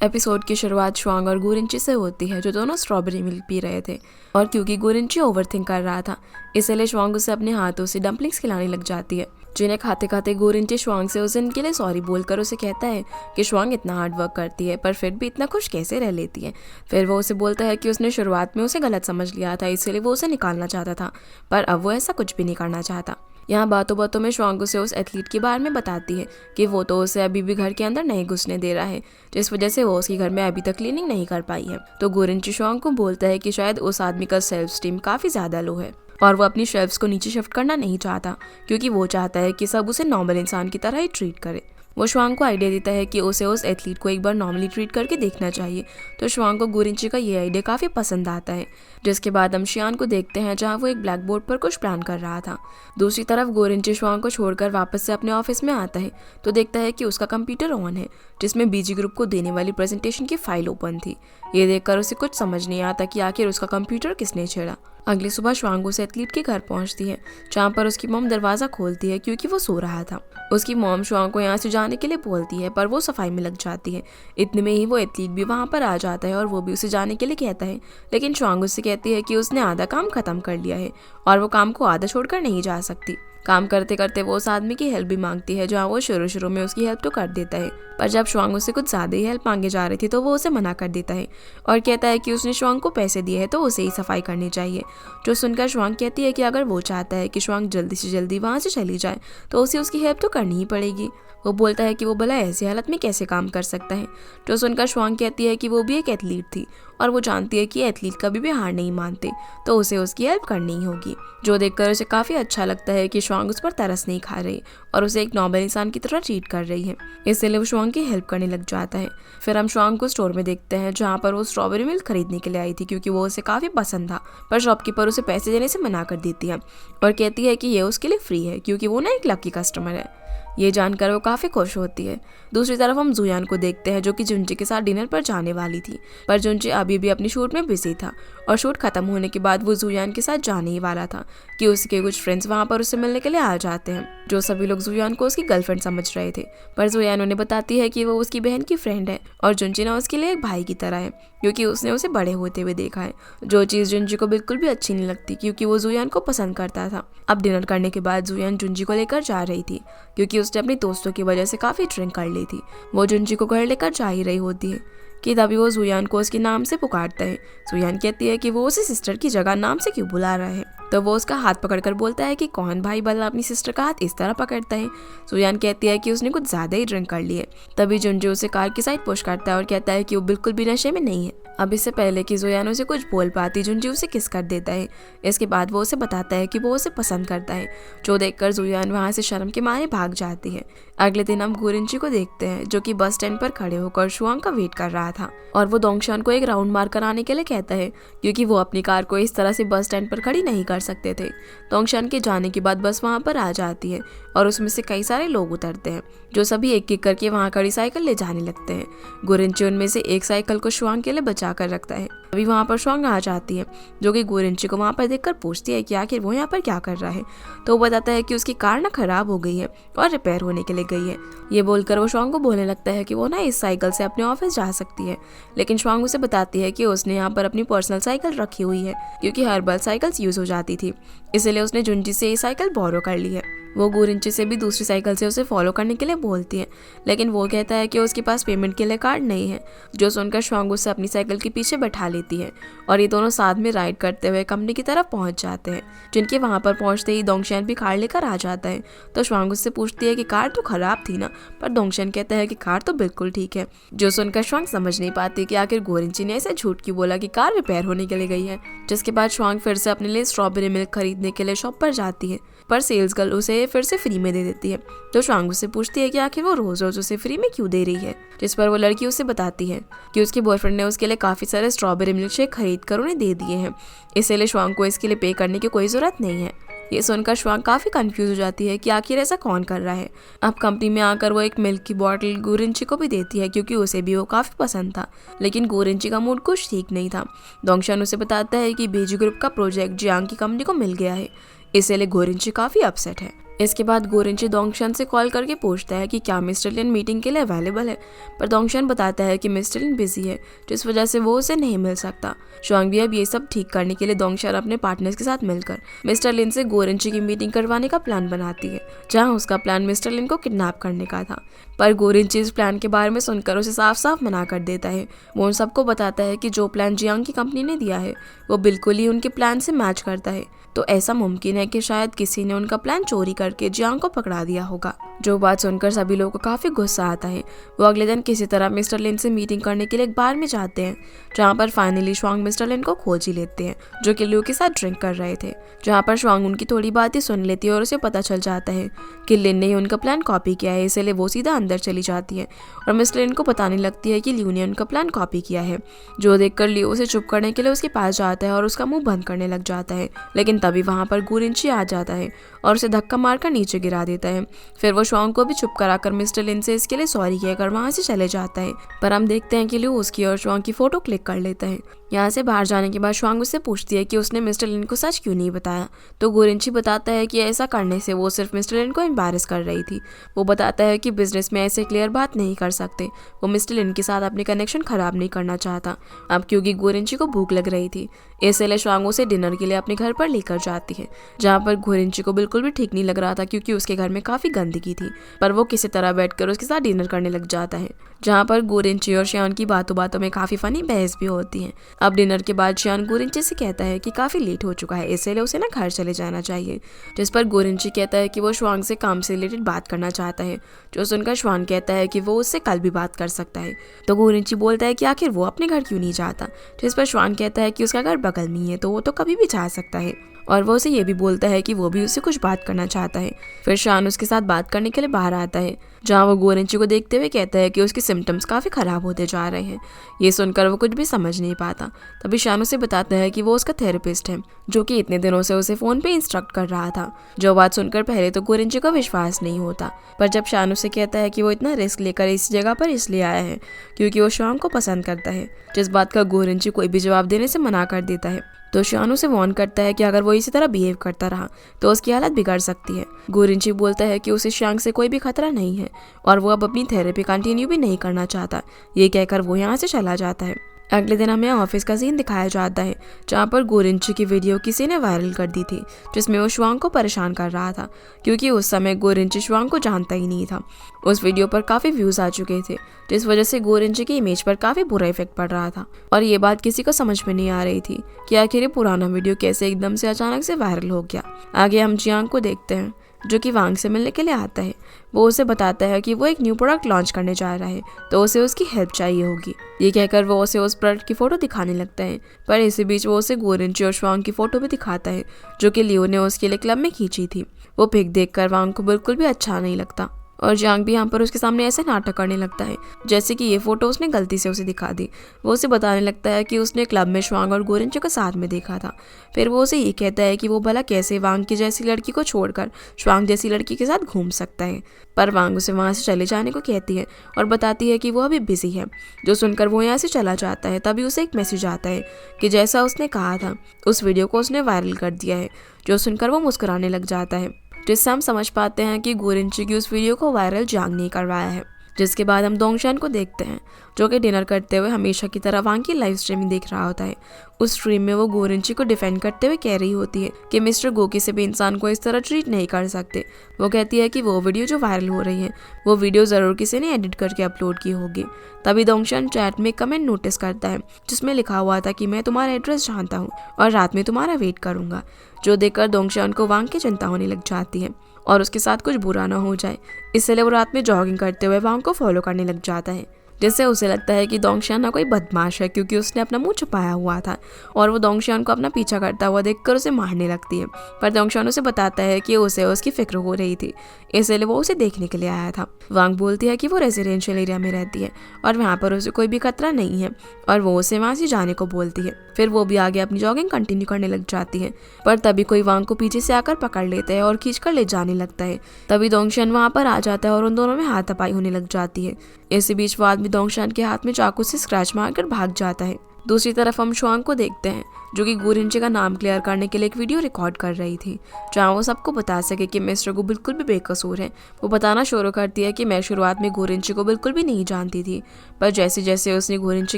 Episode की शुरुआत श्वांग और गुरिंची से होती है, जो दोनों स्ट्रॉबेरी मिल्क पी रहे थे। और क्योंकि गुरिंची ओवरथिंक कर रहा था, इसलिए श्वांग उसे अपने हाथों से डम्पलिंग्स खिलाने लग जाती है, जिन्हें खाते खाते गुरिंची श्वांग से उस दिन के लिए सॉरी बोलकर उसे कहता है कि श्वांग इतना हार्ड वर्क करती है पर फिर भी इतना खुश कैसे रह लेती है। फिर वो उसे बोलता है कि उसने शुरुआत में उसे गलत समझ लिया था, इसलिए वो उसे निकालना चाहता था, पर अब वो ऐसा कुछ भी नहीं करना चाहता। यहाँ बातों बातों में श्वांग उसे उस एथलीट के बारे में बताती है कि वो तो उसे अभी भी घर के अंदर नहीं घुसने दे रहा है, जिस वजह से वो उसके घर में अभी तक क्लीनिंग नहीं कर पाई है। तो गुरिंची श्वांग को बोलता है कि शायद उस आदमी का सेल्फ स्टीम काफ़ी ज़्यादा लो है और वो अपनी शेल्फ्स को नीचे शिफ्ट करना नहीं चाहता, क्योंकि वो चाहता है कि सब उसे नॉर्मल इंसान की तरह ही ट्रीट करे। वो श्वांग को आइडिया देता है कि उसे उस एथलीट को एक बार नॉर्मली ट्रीट करके देखना चाहिए। तो श्वांग को गुरिंची का ये आइडिया काफ़ी पसंद आता है। जिसके बाद हम शियान को देखते हैं, जहाँ वो एक ब्लैक बोर्ड पर कुछ प्लान कर रहा था। दूसरी तरफ गुरिंची श्वांग को छोड़कर वापस से अपने ऑफिस में आता है तो देखता है कि उसका कंप्यूटर ऑन है, जिसमें बीजी ग्रुप को देने वाली प्रेजेंटेशन की फाइल ओपन थी। ये देखकर उसे कुछ समझ नहीं आता कि आखिर उसका कंप्यूटर किसने छेड़ा। अगली सुबह श्वांग उस एथलीट के घर पहुंचती है, जहाँ पर उसकी मॉम दरवाज़ा खोलती है क्योंकि वो सो रहा था। उसकी मॉम श्वांग को यहाँ से जाने के लिए बोलती है, पर वो सफाई में लग जाती है। इतने में ही वो एथलीट भी वहाँ पर आ जाता है और वो भी उसे जाने के लिए कहता है, लेकिन श्वांग उससे कहती है कि उसने आधा काम खत्म कर लिया है और वो काम को आधा छोड़कर नहीं जा सकती। काम करते करते वो उस आदमी की हेल्प भी मांगती है, जहाँ वो शुरू में उसकी हेल्प तो कर देता है, पर जब श्वांग उससे कुछ ज़्यादा ही हेल्प मांगे जा रही थी तो वो उसे मना कर देता है और कहता है कि उसने श्वांग को पैसे दिए हैं तो उसे ही सफाई करनी चाहिए। जो सुनकर श्वांग कहती है कि अगर वो चाहता है कि श्वांग जल्दी से जल्दी वहाँ से चली जाए तो उसे उसकी हेल्प तो करनी ही पड़ेगी। वो बोलता है कि वो भला ऐसी हालत में कैसे काम कर सकता है। जो सुनकर श्वांग कहती है कि वो भी एक एथलीट थी और वो जानती है कि एथलीट कभी भी हार नहीं मानते, तो उसे उसकी हेल्प करनी ही होगी। जो देखकर उसे काफ़ी अच्छा लगता है कि श्वांग उस पर तरस नहीं खा रही और उसे एक नॉर्मल इंसान की तरह ट्रीट कर रही है, इसलिए वो श्वांग की हेल्प करने लग जाता है। फिर हम श्वांग को स्टोर में देखते हैं, जहाँ पर वो स्ट्रॉबेरी मिल्क खरीदने के लिए आई थी, क्योंकि वो उसे काफ़ी पसंद था, पर शॉपकीपर उसे पैसे देने से मना कर देती है और कहती है कि ये उसके लिए फ्री है क्योंकि वो ना एक लकी कस्टमर है। ये जानकर वो काफ़ी खुश होती है। दूसरी तरफ हम जुयान को देखते हैं, जो कि जुंजी के साथ डिनर पर जाने वाली थी, पर जुंजी अभी भी अपनी शूट में बिजी था और शूट खत्म होने के बाद वो जुयान के साथ जाने ही वाला था कि उसके कुछ फ्रेंड्स वहाँ पर उससे मिलने के लिए आ जाते हैं, जो सभी लोग जुयान को उसकी गर्लफ्रेंड समझ रहे थे। पर जुयान उन्हें बताती है कि वो उसकी बहन की फ्रेंड है और जुंजी ना उसके लिए एक भाई की तरह है, क्योंकि उसने उसे बड़े होते हुए देखा है। जो चीज़ जुंजी को बिल्कुल भी अच्छी नहीं लगती, क्योंकि वो जुयान को पसंद करता था। अब डिनर करने के बाद जुयान जुंजी को लेकर जा रही थी, क्योंकि उसने अपनी दोस्तों की वजह से काफ़ी ड्रिंक कर ली थी। वो जुंजी को घर लेकर जा ही रही होती है कि तभी वो जुयान को उसके नाम से पुकारता है। जुयान कहती है कि वो उसे सिस्टर की जगह नाम से क्यों बुला रहा है, तो वो उसका हाथ पकड़कर बोलता है कि कौन भाई भला अपनी सिस्टर का हाथ इस तरह पकड़ता है। जुयान कहती है कि उसने कुछ ज़्यादा ही ड्रिंक कर ली है। तभी जुंजी उसे कार की साइड पुश करता है और कहता है कि वो बिल्कुल भी नशे में नहीं है। अब इससे पहले कि जुयान उसे कुछ बोल पाती, जुंजी उसे किस कर देता है। इसके बाद वो उसे बताता है कि वो उसे पसंद करता है, जो देखकर जुयान वहाँ से शर्म के मारे भाग जाती है। अगले दिन हम गुरिंची को देखते हैं, जो कि बस स्टैंड पर खड़े होकर शुआंग का वेट कर रहा था और वो दोंगशान को एक राउंड मार कर आने के लिए कहता है, क्योंकि वो अपनी कार को इस तरह से बस स्टैंड पर खड़ी नहीं कर सकते थे। दोंगशान के जाने के बाद बस वहाँ पर आ जाती है और उसमें से कई सारे लोग उतरते हैं, जो सभी एक एक करके वहाँ खड़ी साइकिल ले जाने लगते हैं। गुरिंची उनमें से एक साइकिल को शुआंग के लिए बचा कर रखता है। अभी वहाँ पर शुआंग आ जाती है, जो कि गुरिंची को वहाँ पर देखकर पूछती है कि आखिर वो यहाँ पर क्या कर रहा है। तो वो बताता है कि उसकी कार ना खराब हो गई है और रिपेयर होने के लिए गई है। ये बोलकर वो शुआंग को बोलने लगता है कि वो ना इस साइकिल से अपने ऑफिस जा सकती है, लेकिन शुआंग उसे बताती है कि उसने यहाँ पर अपनी पर्सनल साइकिल रखी हुई है, क्योंकि हर बार साइकिल्स यूज हो जाती थी, इसलिए उसने जुंजी से ये साइकिल बोरो कर ली है। वो गुरिंची से भी दूसरी साइकिल से उसे फॉलो करने के लिए बोलती है, लेकिन वो कहता है कि उसके पास पेमेंट के लिए कार्ड नहीं है। जो सुनकर शुआंग उसे अपनी साइकिल के पीछे बैठा लेती है और ये दोनों साथ में राइड करते हुए कंपनी की तरफ पहुंच जाते हैं। जिनके वहां पर पहुंचते ही दोंगशान भी कार लेकर आ जाता है। तो शुआंग उससे पूछती है कि कार तो खराब थी ना, पर दोंगशान कहता है कि कार तो बिल्कुल ठीक है। जो सुनकर शुआंग समझ नहीं पाती कि आखिर गुरिंची ने ऐसे झूठ क्यों बोला कि कार रिपेयर होने के लिए गई है। जिसके बाद शुआंग फिर से अपने लिए स्ट्रॉबेरी मिल्क खरीदने के लिए शॉप पर जाती है, पर सेल्स गर्ल उसे फिर से फ्री में दे देती है। तो शुआंग उससे पूछती है कि आखिर वो रोज रोज उसे फ्री में क्यों दे रही है। जिस पर वो लड़की उसे बताती है कि उसके बॉयफ्रेंड ने उसके लिए काफ़ी सारे स्ट्रॉबेरी मिल्क शेक खरीद कर उन्हें दे दिए हैं, इसलिए शुआंग को इसके लिए पे करने की कोई ज़रूरत नहीं है। ये सुनकर शुआंग काफ़ी कंफ्यूज हो जाती है कि आखिर ऐसा कौन कर रहा है। अब कंपनी में आकर वो एक मिल्क की बॉटल गुरिंची को भी देती है, क्योंकि उसे भी वो काफ़ी पसंद था, लेकिन गुरिंची का मूड कुछ ठीक नहीं था। दोंगशान उसे बताता है कि बीजी ग्रुप का प्रोजेक्ट जियांग की कंपनी को मिल गया है, इसलिए गुरिंची काफ़ी अपसेट है। इसके बाद गोरिंची दोंगशन से कॉल करके पूछता है कि क्या मिस्टर लिन मीटिंग के लिए अवेलेबल है, पर दोंगशन बताता है कि मिस्टर लिन बिजी है, जिस वजह से वो उसे नहीं मिल सकता। शुआंग भी अब ये सब ठीक करने के लिए दोंगशन अपने पार्टनर्स के साथ मिलकर मिस्टर लिन से गोरिंची की मीटिंग करवाने का प्लान बनाती है, जहाँ उसका प्लान मिस्टर लिन को किडनैप करने का था। पर गोरिंची इस प्लान के बारे में सुनकर उसे साफ साफ मना कर देता है। वो उन सबको बताता है कि जो प्लान जियांग की कंपनी ने दिया है वो बिल्कुल ही उनके प्लान से मैच करता है, तो ऐसा मुमकिन है कि शायद किसी ने उनका प्लान चोरी करके जियांग को पकड़ा दिया होगा। जो बात सुनकर सभी लोगों को काफी गुस्सा आता है। वो अगले दिन किसी तरह मिस्टर लिन से मीटिंग करने के लिए एक बार में जाते हैं, जहाँ पर फाइनली शुआंग मिस्टर लिन को खोज ही लेते हैं, जो कि लियो के साथ ड्रिंक कर रहे थे। जहाँ पर शुआंग उनकी थोड़ी बातें सुन लेती है और उसे पता चल जाता है कि लिन ने ही उनका प्लान कॉपी किया है, इसलिए वो सीधा अंदर चली जाती है और मिस्टर लिन को बताने लगती है कि लियो ने उनका प्लान कॉपी किया है। जो देखकर लियो उसे चुप करने के लिए उसके पास जाता है और उसका मुंह बंद करने लग जाता है, लेकिन तभी वहाँ पर गोरिंची आ जाता है और उसे धक्का मारकर नीचे गिरा देता है। फिर वो शुआंग को भी चुप कराकर मिस्टर लिन से इसके लिए सॉरी कहकर वहाँ से चले जाता है। पर हम देखते हैं कि लियो उसकी और शुआंग की फोटो क्लिक कर लेता है। यहाँ से बाहर जाने के बाद शुआंग उससे पूछती है कि उसने मिस्टर लिन को सच क्यों नहीं बताया, तो गोरिंची बताता है कि ऐसा करने से वो सिर्फ मिस्टर लिन को एम्बैरेस कर रही थी। वो बताता है कि बिजनेस में ऐसे क्लियर बात नहीं कर सकते, वो मिस्टर लिन के साथ अपने कनेक्शन खराब नहीं करना चाहता। अब क्योंकि गोरिंची को भूख लग रही थी, इसलिए शुआंग उसे डिनर के लिए अपने घर पर लेकर जाती है, जहाँ पर गोरिंची को बिल्कुल भी ठीक नहीं लग रहा था क्योंकि उसके घर में काफी गंदगी थी। पर वो किसी तरह बैठकर उसके साथ डिनर करने लग जाता है, जहाँ पर गोरिंची और शियान की बातों बातों में काफी फनी बहस भी होती है। अब डिनर के बाद शियान गोरिंची से कहता है कि काफी लेट हो चुका है, इसलिए उसे ना घर चले जाना चाहिए, जिस पर गोरिंची कहता है कि वो शुआंग से काम से रिलेटेड बात करना चाहता है, जो सुनकर शुआंग कहता है कि वो उससे कल भी बात कर सकता है। तो गोरिंची बोलता है कि आखिर वो अपने घर क्यों नहीं जाता, जिस पर शुआंग कहता है कि उसका घर बगल में ही है, तो वो तो कभी भी जा सकता है। और वो उसे ये भी बोलता है कि वो भी उससे कुछ बात करना चाहता है। फिर शान उसके साथ बात करने के लिए बाहर आता है, जहाँ वो गोरिंची को देखते हुए कहता है कि उसके सिम्टम्स काफ़ी ख़राब होते जा रहे हैं। ये सुनकर वो कुछ भी समझ नहीं पाता। तभी शान उसे बताता है कि वो उसका थेरेपिस्ट है, जो कि इतने दिनों से उसे फ़ोन पे इंस्ट्रक्ट कर रहा था। जो बात सुनकर पहले तो गोरिंची को विश्वास नहीं होता, पर जब शान उसे कहता है कि वो इतना रिस्क लेकर इस जगह पर इसलिए आया है क्योंकि वो शान को पसंद करता है, जिस बात का गोरिंची कोई भी जवाब देने से मना कर देता है। तो शान उसे वार्न करता है कि अगर वो इसी तरह बिहेव करता रहा तो उसकी हालत बिगड़ सकती है। गोरिंची बोलता है कि उसे शांग से कोई भी खतरा नहीं है और वो अब अपनी थेरेपी कंटिन्यू भी नहीं करना चाहता। ये कहकर वो यहाँ से चला जाता है। अगले दिन हमें ऑफिस का सीन दिखाया जाता है, जहाँ पर गोरिंची की वीडियो किसी ने वायरल कर दी थी, जिसमें वो शुआंग को परेशान कर रहा था, क्योंकि उस समय गोरिंची शुआंग को जानता ही नहीं था। उस वीडियो पर काफ़ी व्यूज़ आ चुके थे, जिस वजह से गोरिंची की इमेज पर काफ़ी बुरा इफेक्ट पड़ रहा था और ये बात किसी को समझ में नहीं आ रही थी कि आखिर ये पुराना वीडियो कैसे एकदम से अचानक से वायरल हो गया। आगे हम जियांग को देखते हैं, जो कि वांग से मिलने के लिए आता है। वो उसे बताता है कि वो एक न्यू प्रोडक्ट लॉन्च करने जा रहा है, तो उसे उसकी हेल्प चाहिए होगी। ये कहकर वो उसे उस प्रोडक्ट की फ़ोटो दिखाने लगता है, पर इसी बीच वो उसे गोरिंची और शुआंग की फ़ोटो भी दिखाता है, जो कि लियो ने उसके लिए क्लब में खींची थी। वो पिक देखकर वांग को बिल्कुल भी अच्छा नहीं लगता और जियांग भी यहाँ पर उसके सामने ऐसे नाटक करने लगता है जैसे कि ये फोटो उसने गलती से उसे दिखा दी। वो उसे बताने लगता है कि उसने क्लब में शुआंग और गोरिंची को साथ में देखा था। फिर वो उसे ये कहता है कि वो भला कैसे वांग की जैसी लड़की को छोड़कर शुआंग जैसी लड़की के साथ घूम सकता है। पर वांग उसे वहाँ से चले जाने को कहती है और बताती है कि वो अभी बिजी है। जो सुनकर वो यहाँ से चला जाता है, तभी उसे एक मैसेज आता है कि जैसा उसने कहा था उस वीडियो को उसने वायरल कर दिया है। जो सुनकर वो मुस्कुराने लग जाता है, जिससे हम समझ पाते हैं कि गोरिंची की उस वीडियो को वायरल जियांग ने करवाया है। जिसके बाद हम दोंगशन को देखते हैं, जो कि डिनर करते हुए हमेशा की तरह वांग की लाइव स्ट्रीमिंग देख रहा होता है। उस स्ट्रीम में वो गोरिंची को डिफेंड करते हुए कह रही होती है कि मिस्टर गो किसी भी इंसान को इस तरह ट्रीट नहीं कर सकते। वो कहती है कि वो वीडियो जो वायरल हो रही है वो वीडियो ज़रूर किसी ने एडिट करके अपलोड की होगी। तभी दोंगशन चैट में कमेंट नोटिस करता है, जिसमें लिखा हुआ था कि मैं तुम्हारा एड्रेस जानता हूँ और रात में तुम्हारा वेट करूँगा। जो देखकर दोंगशन को वांग की चिंता होने लग जाती है और उसके साथ कुछ बुरा ना हो जाए, इसलिए वो रात में जॉगिंग करते हुए वांग को फॉलो करने लग जाता है, जिससे उसे लगता है कि दोंगशन ना कोई बदमाश है, क्योंकि उसने अपना मुंह छुपाया हुआ था और वो दोंगशन को अपना पीछा करता हुआ देखकर उसे मारने लगती है। पर दोंगशन उसे बताता है कि उसे उसकी फिक्र हो रही थी, इसलिए वो उसे देखने के लिए आया था। वांग बोलती है कि वो रेजिडेंशियल एरिया में रहती है और वहाँ पर उसे कोई भी खतरा नहीं है और वो उसे वहाँ से जाने को बोलती है। फिर वो भी आगे अपनी जॉगिंग कंटिन्यू करने लग जाती है, पर तभी कोई वांग को पीछे से आकर पकड़ लेता है और खींचकर ले जाने लगता है। तभी दोंगशन वहाँ पर आ जाता है और उन दोनों में हाथापाई होने लग जाती है। इसी बीच वो आदमी दोंगशन के हाथ में चाकू से स्क्रैच मारकर भाग जाता है। दूसरी तरफ हम शुआंग को देखते हैं जो कि गुरिंची का नाम क्लियर करने के लिए एक वीडियो रिकॉर्ड कर रही थी, जहाँ वो सबको बता सके कि मिस्टर गु बिल्कुल भी बेकसूर है। वो बताना शुरू करती है कि मैं शुरुआत में गुरिंची को बिल्कुल भी नहीं जानती थी, पर जैसे जैसे उसने गुरिंची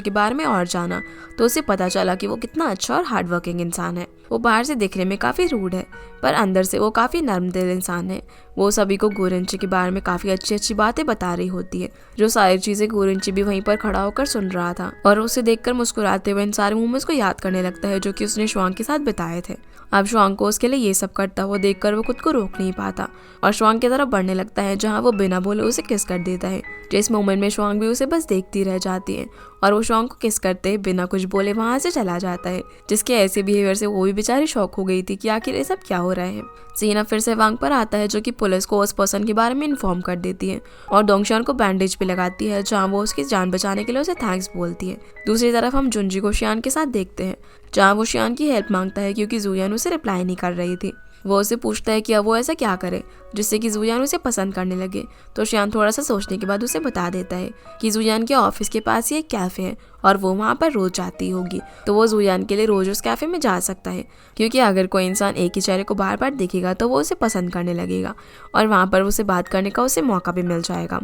के बारे में और जाना तो उसे पता चला कि वो कितना अच्छा और हार्ड वर्किंग इंसान है। वो बाहर से दिखने में काफ़ी रूड है, पर अंदर से वो काफ़ी नर्म दिल इंसान है। वो सभी को गुरिंची के बारे में काफ़ी अच्छी अच्छी बातें बता रही होती है, जो सारी चीज़ें गुरिंची भी वहीं पर खड़ा होकर सुन रहा था और उसे देखकर मुस्कुराते हुए इन सारे मोमेंट्स को याद करने लगता है जो कि उसने शुआंग के साथ बिताए थे। अब शुआंग को उसके लिए ये सब करता हुआ देखकर वो खुद को रोक नहीं पाता और शुआंग की तरफ बढ़ने लगता है, जहाँ वो बिना बोले उसे किस कर देता है। जिस मोमेंट में शुआंग भी उसे बस देखती रह जाती है और वो शुआंग को किस करते बिना कुछ बोले वहां से चला जाता है, जिसके ऐसे बिहेवियर से वो भी बेचारी शॉक हो गई थी कि आखिर ये सब क्या हो रहा है। सीना फिर से वांग पर आता है जो कि पुलिस को उस पर्सन के बारे में इन्फॉर्म कर देती है और डोंगशान को बैंडेज पे लगाती है, जहाँ वो उसकी जान बचाने के लिए उसे थैंक्स बोलती है। दूसरी तरफ हम जुनजी को शियान के साथ देखते हैं, जहाँ वो शियान की हेल्प मांगता है क्योंकि जुयान उसे रिप्लाई नहीं कर रही थी। वो उसे पूछता है कि अब वो ऐसा क्या करे जिससे कि जुयान उसे पसंद करने लगे, तो शियान थोड़ा सा सोचने के बाद उसे बता देता है कि जुयान के ऑफिस के पास ही एक कैफ़े है और वो वहाँ पर रोज जाती होगी, तो वो जुयान के लिए रोज उस कैफ़े में जा सकता है, क्योंकि अगर कोई इंसान एक ही चेहरे को बार बार देखेगा तो वो उसे पसंद करने लगेगा और वहाँ पर उसे बात करने का उसे मौका भी मिल जाएगा।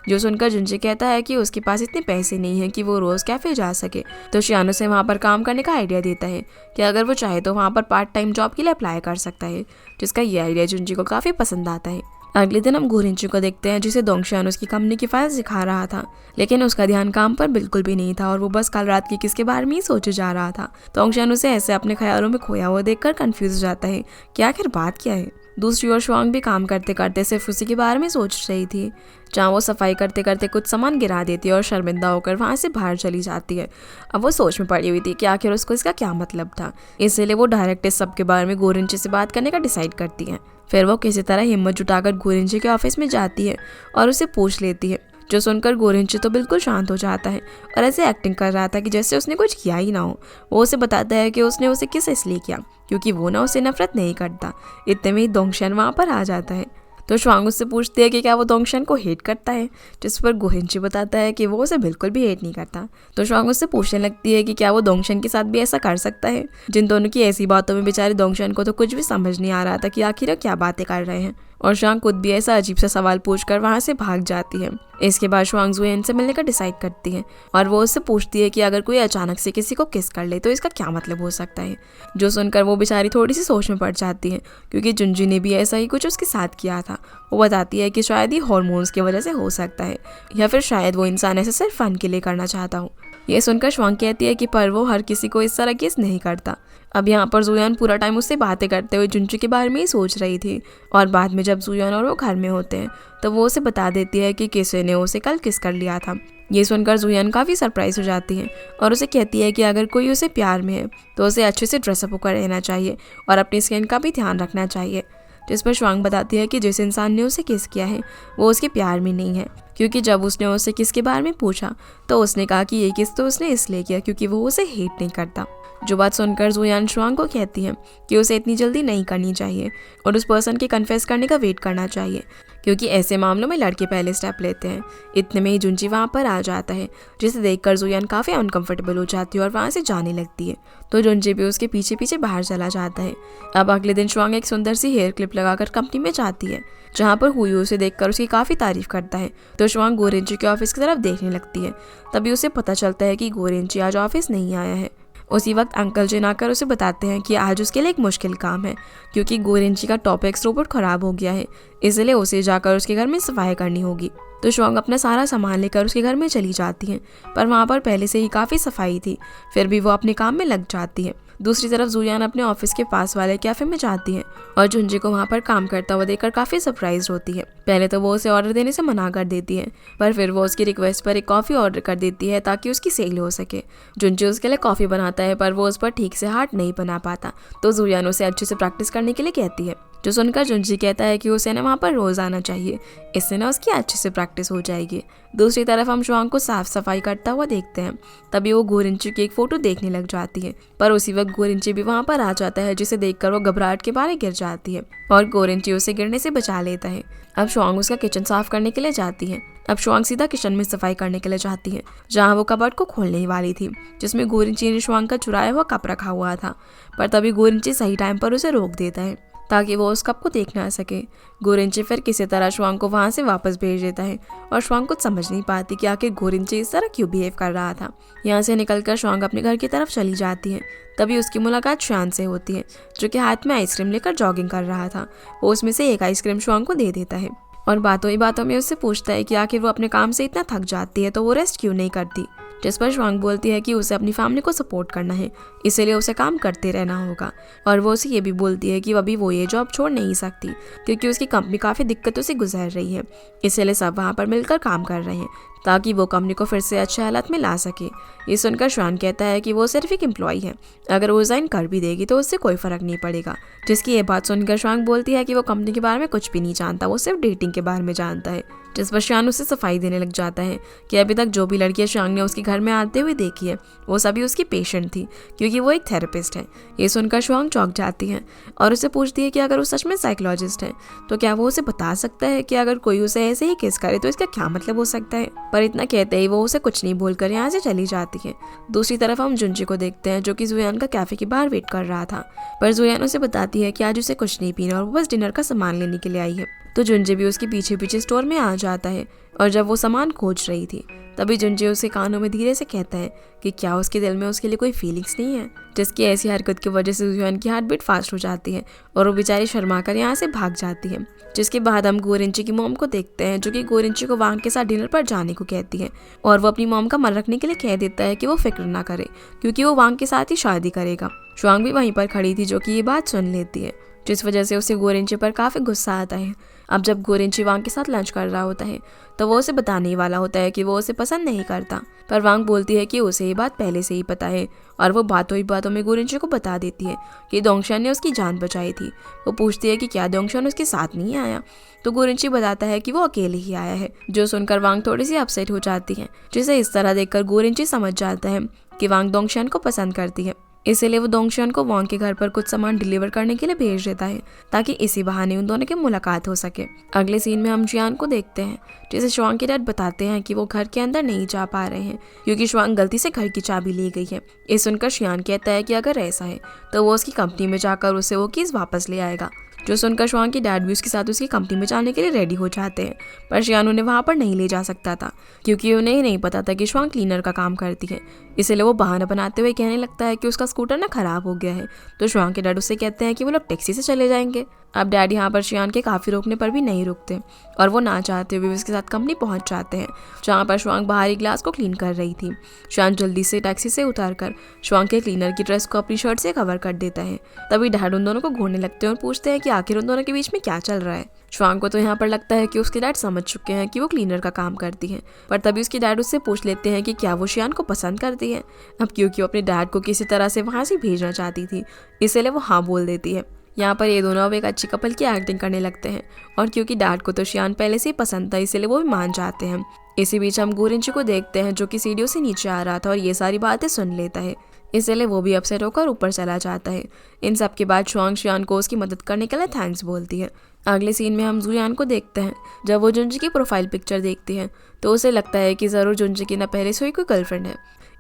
जो सुनकर जुनजी कहता है कि उसके पास इतने पैसे नहीं हैं कि वो रोज़ कैफ़े जा सके, तो शियान उसे वहाँ पर काम करने का आइडिया देता है कि अगर वो चाहे तो वहाँ पर पार्ट टाइम जॉब के लिए अप्लाई कर सकता है, जिसका ये आइडिया जुनजी को काफ़ी पसंद आता है। अगले दिन हम गुरिंची को देखते हैं जिसे दोंगशान उसकी कंपनी की फाइल सिखा रहा था, लेकिन उसका ध्यान काम पर बिल्कुल भी नहीं था और वो बस कल रात की किसके बारे में ही सोचे जा रहा था। दोंगशान उसे ऐसे अपने ख्यालों में खोया हुआ देखकर कंफ्यूज हो जाता है कि आखिर बात क्या है। दूसरी ओर शुआंग भी काम करते करते सिर्फ उसी के बारे में सोच रही थी, जहाँ वो सफाई करते करते कुछ सामान गिरा देती है और शर्मिंदा होकर वहाँ से बाहर चली जाती है। अब वो सोच में पड़ी हुई थी कि आखिर उसको इसका क्या मतलब था, इसलिए वो डायरेक्ट इस सब के बारे में गुरिंची से बात करने का डिसाइड करती है। फिर वो किसी तरह हिम्मत जुटाकर गुरिंची के ऑफिस में जाती है और उसे पूछ लेती है, जो सुनकर गुरिंची तो बिल्कुल शांत हो जाता है और ऐसे एक्टिंग कर रहा था कि जैसे उसने कुछ किया ही ना हो। वो उसे बताता है कि उसने उसे किस इसलिए किया क्योंकि वो ना उसे नफरत नहीं करता। इतने में ही दोंगशान वहाँ पर आ जाता है, तो शुआंग उससे पूछती है कि क्या वो दोंगशान को हेट करता है, जिस पर गुरिंची बताता है कि वो उसे बिल्कुल भी हेट नहीं करता। तो शुआंग उससे पूछने लगती है कि क्या वो दोंगशान के साथ भी ऐसा कर सकता है। जिन दोनों की ऐसी बातों में बेचारे दोंगशान को तो कुछ भी समझ नहीं आ रहा था कि आखिर क्या बातें कर रहे हैं, और शुआंग खुद भी ऐसा अजीब सा सवाल पूछकर वहाँ से भाग जाती है। इसके बाद शुआंग जुएन से मिलने का डिसाइड करती है और वो उससे पूछती है कि अगर कोई अचानक से किसी को किस कर ले तो इसका क्या मतलब हो सकता है। जो सुनकर वो बेचारी थोड़ी सी सोच में पड़ जाती है, क्योंकि जुनजी ने भी ऐसा ही कुछ उसके साथ किया था। वो बताती है कि शायद ये हार्मोन्स की वजह से हो सकता है, या फिर शायद वो इंसान ऐसे सिर्फ फन के लिए करना चाहता हो। ये सुनकर शुआंग कहती है कि पर वो हर किसी को इस तरह किस नहीं करता। अब यहाँ पर जुयान पूरा टाइम उससे बातें करते हुए जुनजी के बारे में ही सोच रही थी, और बाद में जब जुयान और वो घर में होते हैं तो वो उसे बता देती है कि किसी ने उसे कल किस कर लिया था। ये सुनकर जुयान काफ़ी सरप्राइज हो जाती है और उसे कहती है कि अगर कोई उसे प्यार में है तो उसे अच्छे से ड्रेसअप होकर रहना चाहिए और अपनी स्किन का भी ध्यान रखना चाहिए। जिस पर शुआंग बताती है कि जिस इंसान ने उसे किस किया है वो उसके प्यार में नहीं है, क्योंकि जब उसने उससे किस के बारे में पूछा तो उसने कहा कि ये किस तो उसने इसलिए किया क्योंकि वो उसे हेट नहीं करता। जो बात सुनकर जुयान शुआंग को कहती है कि उसे इतनी जल्दी नहीं करनी चाहिए और उस पर्सन के कन्फेस करने का वेट करना चाहिए, क्योंकि ऐसे मामलों में लड़के पहले स्टेप लेते हैं। इतने में ही जुनजी वहाँ पर आ जाता है, जिसे देखकर जुयान काफ़ी अनकंफर्टेबल हो जाती है और वहाँ से जाने लगती है, तो जुनजी भी उसके पीछे पीछे बाहर चला जाता है। अब अगले दिन शुआंग एक सुंदर सी हेयर क्लिप लगाकर कंपनी में जाती है, जहाँ पर हुई उसे देखकर उसकी काफ़ी तारीफ करता है, तो शुआंग गुरिंची के ऑफिस की तरफ देखने लगती है। तभी उसे पता चलता है कि गुरिंची आज ऑफिस नहीं आया है। उसी वक्त अंकल जिन आकर उसे बताते हैं कि आज उसके लिए एक मुश्किल काम है, क्योंकि गुरिंची का टॉप-एक्स रोबोट खराब हो गया है, इसलिए उसे जाकर उसके घर में सफाई करनी होगी। तो शुआंग अपना सारा सामान लेकर उसके घर में चली जाती हैं, पर वहाँ पर पहले से ही काफ़ी सफाई थी, फिर भी वो अपने काम में लग जाती है। दूसरी तरफ जुयान अपने ऑफिस के पास वाले कैफे में जाती है और जुनजी को वहाँ पर काम करता हुआ देखकर काफ़ी सरप्राइज होती है। पहले तो वो उसे ऑर्डर देने से मना कर देती है, पर फिर वो उसकी रिक्वेस्ट पर एक कॉफ़ी ऑर्डर कर देती है ताकि उसकी सेल हो सके। जुनजी उसके लिए कॉफ़ी बनाता है, पर वो उस पर ठीक से हाथ नहीं बना पाता, तो जुयान उसे अच्छे से प्रैक्टिस करने के लिए कहती है। जो सुनकर जुंजी कहता है कि उसे ना वहाँ पर रोज आना चाहिए, इससे ना उसकी अच्छे से प्रैक्टिस हो जाएगी। दूसरी तरफ हम शुआंग को साफ सफाई करता हुआ देखते हैं। तभी वो गोरिंची की एक फोटो देखने लग जाती है, पर उसी वक्त गोरिंची भी वहाँ पर आ जाता है, जिसे देखकर वो घबराहट के मारे गिर जाती है और गोरिंची उसे गिरने से बचा लेता है। अब शुआंग उसका किचन साफ करने के लिए जाती है। अब शुआंग सीधा किचन में सफाई करने के लिए जाती है, जहाँ वो कबर्ड को खोलने वाली थी, जिसमें गोरिंची ने शुआंग का चुराया हुआ कप रखा हुआ था। पर तभी गोरिंची सही टाइम पर उसे रोक देता है ताकि वो उस कप को देख ना सके। गोरिंची फिर किसी तरह शुआंग को वहाँ से वापस भेज देता है और शुआंग कुछ समझ नहीं पाती कि आखिर गोरिंची इस तरह क्यों बिहेव कर रहा था। यहाँ से निकलकर शुआंग अपने घर की तरफ चली जाती है। तभी उसकी मुलाकात शान से होती है, जो कि हाथ में आइसक्रीम लेकर जॉगिंग कर रहा था। वो उसमें से एक आइसक्रीम शुआंग को दे देता है और बातों ही बातों में उससे पूछता है कि आखिर वो अपने काम से इतना थक जाती है तो वो रेस्ट क्यों नहीं करती। जिस पर शुआंग बोलती है कि उसे अपनी फैमिली को सपोर्ट करना है, इसीलिए उसे काम करते रहना होगा। और वो उसे ये भी बोलती है कि अभी वो ये जॉब छोड़ नहीं सकती, क्योंकि उसकी कंपनी काफ़ी दिक्कतों से गुजर रही है। इसीलिए सब वहाँ पर मिलकर काम कर रहे हैं ताकि वो कंपनी को फिर से अच्छे हालत में ला सके। ये सुनकर शुआंग कहता है कि वो सिर्फ एक एम्प्लॉय है, अगर वो रिजाइन कर भी देगी तो उससे कोई फर्क नहीं पड़ेगा। जिसकी ये बात सुनकर शुआंग बोलती है कि वो कंपनी के बारे में कुछ भी नहीं जानता, वो सिर्फ डेटिंग के बारे में जानता है। जिस पर शान उसे सफाई देने लग जाता है कि अभी तक जो भी लड़कियां शान ने उसके घर में आते हुए देखी है वो सभी उसकी पेशेंट थी, क्योंकि वो एक थेरेपिस्ट है। ये सुनकर शुआंग चौंक जाती है और उससे पूछती है कि अगर वो सच में साइकोलॉजिस्ट है तो क्या वो उसे बता सकता है कि अगर कोई उसे ऐसे ही किस करे तो इसका क्या मतलब हो सकता है। पर इतना कहते ही वो उसे कुछ नहीं बोलकर यहाँ से चली जाती है। दूसरी तरफ हम जुंजी को देखते हैं, जो कि जुयान का कैफे के बाहर वेट कर रहा था, पर जुयान उसे बताती है कि आज उसे कुछ नहीं पीना और वो बस डिनर का सामान लेने के लिए आई है। तो जुंजी भी उसके पीछे पीछे स्टोर में आ जाता है और जब वो सामान खोज रही थी तभी जुंजी उसके कानों में धीरे से कहता है कि क्या उसके दिल में उसके लिए कोई फीलिंग्स नहीं है। जिसकी ऐसी हरकत की वजह से जुयान की हार्ट बीट फास्ट हो जाती है और वो बेचारी शर्मा कर यहाँ से भाग जाती है। जिसके बाद हम गोरिंची की मॉम को देखते हैं, जो कि गोरिंची को वांग के साथ डिनर पर जाने को कहती है और वो अपनी मॉम का मन रखने के लिए कह देता है कि वो फिक्र ना करे, क्योंकि वो वांग के साथ ही शादी करेगा। शुआंग भी वहीं पर खड़ी थी, जो कि ये बात सुन लेती है, जिस वजह से उसे गोरिंची पर काफ़ी गुस्सा आता है। अब जब गोरिंची वांग के साथ लंच कर रहा होता है तो वो उसे बताने वाला होता है कि वो उसे पसंद नहीं करता, पर वांग बोलती है कि उसे ये बात पहले से ही पता है और वो बातों ही बातों में गोरिंची को बता देती है कि दोंगशन ने उसकी जान बचाई थी। वो पूछती है कि क्या दोंगशन उसके साथ नहीं आया, तो गोरिंची बताता है कि वो अकेले ही आया है। जो सुनकर वांग थोड़ी सी अपसेट हो जाती है, जिसे इस तरह देखकर गोरिंची समझ जाता है कि वांग दोंगशन को पसंद करती है। इसीलिए वो दोंगशन को वांग के घर पर कुछ सामान डिलीवर करने के लिए भेज देता है ताकि इसी बहाने उन दोनों की मुलाकात हो सके। अगले सीन में हम जियान को देखते हैं, जिसे शुआंग के डैड बताते हैं कि वो घर के अंदर नहीं जा पा रहे हैं क्योंकि शुआंग गलती से घर की चाबी ले गई है। ये सुनकर जियान कहता है कि अगर ऐसा है तो वो उसकी कंपनी में जाकर उसे वो कीज वापस ले आएगा। जो सुनकर शुआंग के डैड भी उसके साथ उसकी कंपनी में जाने के लिए रेडी हो जाते हैं, पर जियान उन्हें वहाँ पर नहीं ले जा सकता था क्योंकि उन्हें नहीं पता था कि शुआंग क्लीनर का काम करती है। इसलिए वो बहाना बनाते हुए कहने लगता है कि उसका स्कूटर ना खराब हो गया है। तो शुआंग के डैड उससे कहते हैं कि वो लोग टैक्सी से चले जाएंगे। अब डैड यहाँ पर शुआंग के काफ़ी रोकने पर भी नहीं रुकते और वो ना चाहते हुए उसके साथ कंपनी पहुँच जाते हैं, जहाँ पर शुआंग बाहरी ग्लास को क्लीन कर रही थी। शुआंग जल्दी से टैक्सी से उतारकर शुआंग के क्लीनर की ड्रेस को अपनी शर्ट से कवर कर देता है। तभी डैड उन दोनों को घूरने लगते हैं और पूछते हैं कि आखिर उन दोनों के बीच में क्या चल रहा है। शुआंग को तो यहाँ पर लगता है कि उसके डैड समझ चुके हैं कि वो क्लीनर का काम करती है, पर तभी उसके डैड उससे पूछ लेते हैं कि क्या वो शियान को पसंद करती है। अब क्योंकि वो अपने डैड को किसी तरह से वहाँ से भेजना चाहती थी, इसलिए वो हाँ बोल देती है। यहाँ पर ये दोनों अब एक अच्छी कपल की एक्टिंग करने लगते हैं और क्योंकि डैड को तो शियान पहले से ही पसंद था, इसलिए वो भी मान जाते हैं। इसी बीच हम गोरिंची को देखते हैं, जो कि सीढ़ियों से नीचे आ रहा था और ये सारी बातें सुन लेता है, इसलिए वो भी अपसेट होकर ऊपर चला जाता है। इन सब के बाद शुआंग शियान को उसकी मदद करने के लिए थैंक्स बोलती है। अगले सीन में हम जुयान को देखते हैं। जब वो जुंजी की प्रोफाइल पिक्चर देखती है तो उसे लगता है कि ज़रूर जुंजी की ना पहले से कोई गर्लफ्रेंड है,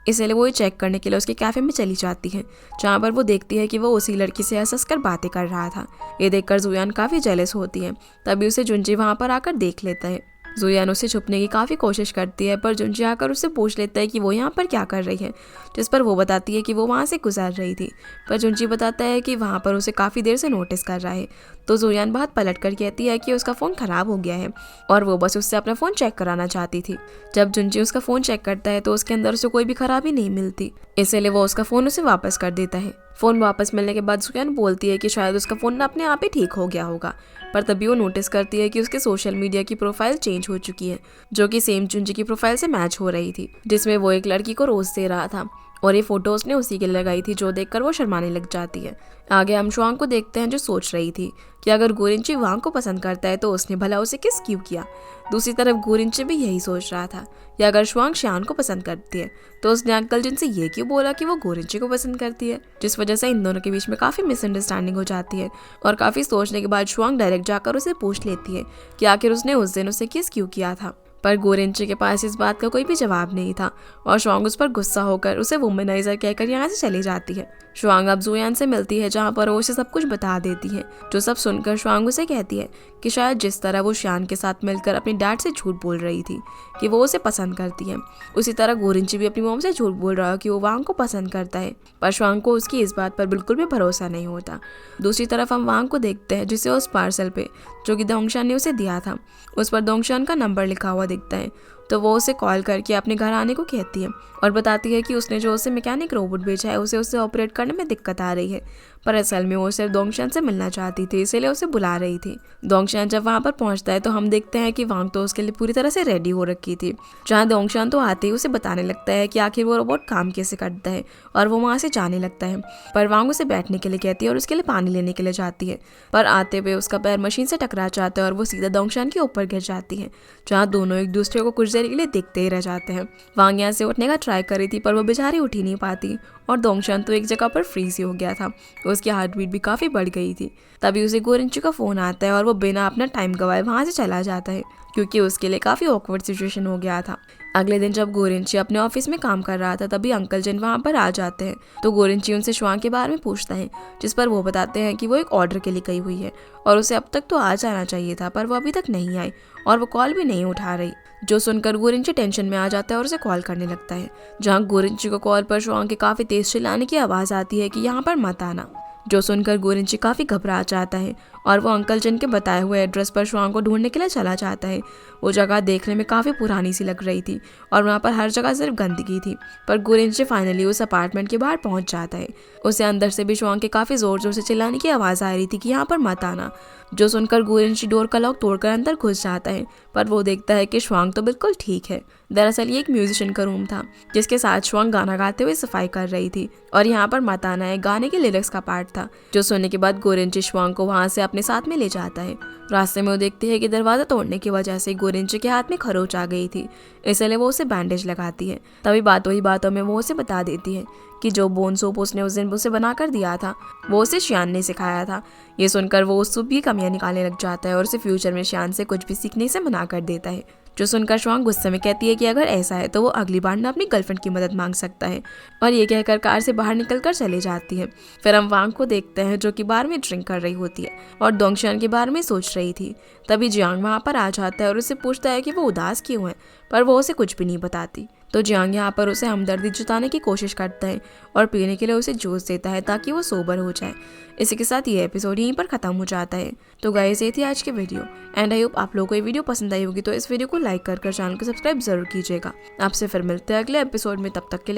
इसलिए वो चेक करने के लिए उसके कैफे में चली जाती है, जहाँ पर वो देखती है कि वो उसी लड़की से हंस कर बातें कर रहा था। ये देखकर जुयान काफ़ी जेलस होती है। तभी उसे जुंजी वहाँ पर आकर देख लेता है। जुयान उसे छुपने की काफ़ी कोशिश करती है, पर जुंजी आकर उससे पूछ लेता है कि वो यहाँ पर क्या कर रही है, जिस पर वो बताती है कि वो वहाँ से गुजर रही थी। पर जुंजी बताता है कि वहाँ पर उसे काफ़ी देर से नोटिस कर रहा है। तो जुयान बहुत पलट कर कहती है कि उसका फ़ोन ख़राब हो गया है और वो बस उससे अपना फ़ोन चेक कराना चाहती थी। जब जुंजी उसका फ़ोन चेक करता है तो उसके अंदर उसे कोई भी खराबी नहीं मिलती, इसलिए वो उसका फ़ोन उसे वापस कर देता है। फ़ोन वापस मिलने के बाद जुयान बोलती है कि शायद उसका फ़ोन ना अपने आप ही ठीक हो गया होगा, पर तभी वो नोटिस करती है कि उसके सोशल मीडिया की प्रोफाइल चेंज हो चुकी है, जो कि सेम जुंजी की प्रोफाइल से मैच हो रही थी, जिसमें वो एक लड़की को रोज़ दे रहा था और ये फोटो उसने उसी के लिए लगाई थी, जो देखकर वो शर्माने लग जाती है। आगे हम शुआंग को देखते हैं जो सोच रही थी कि अगर गोरिंची वांग को पसंद करता है तो उसने भला उसे किस क्यों किया। दूसरी तरफ गोरिंची भी यही सोच रहा था कि अगर शुआंग श्यान को पसंद करती है तो उसने अंकल जिन से ये क्यों बोला कि वो गोरिंची को पसंद करती है, जिस वजह से इन दोनों के बीच में काफ़ी मिसअंडरस्टैंडिंग हो जाती है। और काफ़ी सोचने के बाद शुआंग डायरेक्ट जाकर उसे पूछ लेती है कि आखिर उसने उस दिन उसे किस क्यों किया था। पर गोरिंची के पास इस बात का कोई भी जवाब नहीं था और शुआंग उस पर गुस्सा होकर उसे वुमनाइजर कहकर यहाँ से चली जाती है। शुआंग अब जुयान से मिलती है, जहाँ पर वो उसे सब कुछ बता देती है। जो सब सुनकर शुआंग उसे कहती है कि शायद जिस तरह वो श्यान के साथ मिलकर अपने डैड से झूठ बोल रही थी कि वो उसे पसंद करती है, उसी तरह गोरिंची भी अपनी मॉम से झूठ बोल रहा है कि वो वांग को पसंद करता है। पर शुआंग को उसकी इस बात पर बिल्कुल भी भरोसा नहीं होता। दूसरी तरफ हम वांग को देखते हैं जिसे उस पार्सल पे जो कि दोंगशान ने उसे दिया था उस पर दोंगशान का नंबर लिखा हुआ दिखता है। तो वो उसे कॉल करके अपने घर आने को कहती है और बताती है कि उसने जो उसे मैकेनिक रोबोट बेचा है उसे ऑपरेट करने में दिक्कत आ रही है। पर असल में वो सिर्फ दोंगशान से मिलना चाहती थी, इसीलिए उसे बुला रही थी। दोंगशान जब वहाँ पर पहुँचता है तो हम देखते हैं कि वांग तो उसके लिए पूरी तरह से रेडी हो रखी थी। जहाँ दोंगशान तो आते ही उसे बताने लगता है कि आखिर वो रोबोट काम कैसे करता है और वो वहाँ से जाने लगता है। पर वांग उसे बैठने के लिए कहती है और उसके लिए पानी लेने के लिए जाती है। पर आते हुए उसका पैर मशीन से टकरा जाता है और वो सीधा दोंगशान के ऊपर गिर जाती है, जहाँ दोनों एक दूसरे को कुछ देर के लिए देखते ही रह जाते हैं। वांग यहाँ से उठने का ट्राई कर रही थी पर वो बेचारी उठ ही नहीं पाती और दोंगशान तो एक जगह पर फ्रीज ही हो गया था। उसकी हार्ट बीट भी काफ़ी बढ़ गई थी। तभी उसे गोरिंची का फ़ोन आता है और वो बिना अपना टाइम गवाए वहाँ से चला जाता है, क्योंकि उसके लिए काफ़ी ऑकवर्ड सिचुएशन हो गया था। अगले दिन जब गोरिंची अपने ऑफिस में काम कर रहा था तभी अंकल जिन वहाँ पर आ जाते हैं। तो गोरिंची उनसे शुआंग के बारे में पूछता है, जिस पर वो बताते हैं कि वो एक ऑर्डर के लिए गई हुई है और उसे अब तक तो आ जाना चाहिए था, पर वो अभी तक नहीं आई और वो कॉल भी नहीं उठा रही। जो सुनकर गोरिंची टेंशन में आ जाता है और उसे कॉल करने लगता है, जहाँ गोरिंची को कॉल पर शुआंग के काफ़ी तेज चिल्लाने की आवाज़ आती है कि यहाँ पर मत आना। जो सुनकर गोरिंची काफ़ी घबरा जाता है और वो अंकल जिन के बताए हुए एड्रेस पर शुआंग को ढूंढने के लिए चला जाता है। वो जगह देखने में काफ़ी पुरानी सी लग रही थी और वहाँ पर हर जगह सिर्फ गंदगी थी। पर गोरिंची फाइनली उस अपार्टमेंट के बाहर पहुँच जाता है। उसे अंदर से भी शुआंग के काफ़ी ज़ोर ज़ोर से चिल्लाने की आवाज़ आ रही थी कि यहाँ पर मत आना। जो सुनकर गोरिंची डोर का लॉक तोड़कर अंदर घुस जाता है, पर वो देखता है कि शुआंग तो बिल्कुल ठीक है। दरअसल ये एक म्यूजिशियन का रूम था जिसके साथ शुआंग गाना गाते हुए सफाई कर रही थी और यहाँ पर मत आना है गाने के लिरिक्स का पार्ट था। जो सुनने के बाद गोरिंची शुआंग को वहाँ से अपने साथ में ले जाता है। रास्ते में वो देखती है कि दरवाज़ा तोड़ने की वजह से गोरिंची के हाथ में खरोच आ गई थी, इसलिए वो उसे बैंडेज लगाती है। तभी बातों ही बातों में वो उसे बता देती है कि जो बोन सूप उसने उस दिन उसे बना कर दिया था वो उसे श्यान ने सिखाया था। ये सुनकर वो उस सूप की कमियां निकालने लग जाता है और उसे फ्यूचर में श्यान से कुछ भी सीखने से मना कर देता है। जो सुनकर शुआंग गुस्से में कहती है कि अगर ऐसा है तो वो अगली बार ना अपनी गर्लफ्रेंड की मदद मांग सकता है, और ये कहकर कार से बाहर निकलकर चले जाती है। फिर हम वांग को देखते हैं जो कि बार में ड्रिंक कर रही होती है और दोंगशान के बारे में सोच रही थी। तभी जियांग वहाँ पर आ जाता है और उससे पूछता है कि वो उदास क्यों है, पर वो उसे कुछ भी नहीं बताती। तो जियांग यहाँ पर उसे हमदर्दी जताने की कोशिश करता है और पीने के लिए उसे जूस देता है ताकि वो सोबर हो जाए। इसी के साथ ये एपिसोड यहीं पर ख़त्म हो जाता है। तो गाइस, ये थी आज की वीडियो एंड आई होप आप लोगों को ये वीडियो पसंद आई होगी। तो इस वीडियो को लाइक कर चैनल को सब्सक्राइब जरूर कीजिएगा। आपसे फिर मिलते हैं अगले एपिसोड में, तब तक के लिए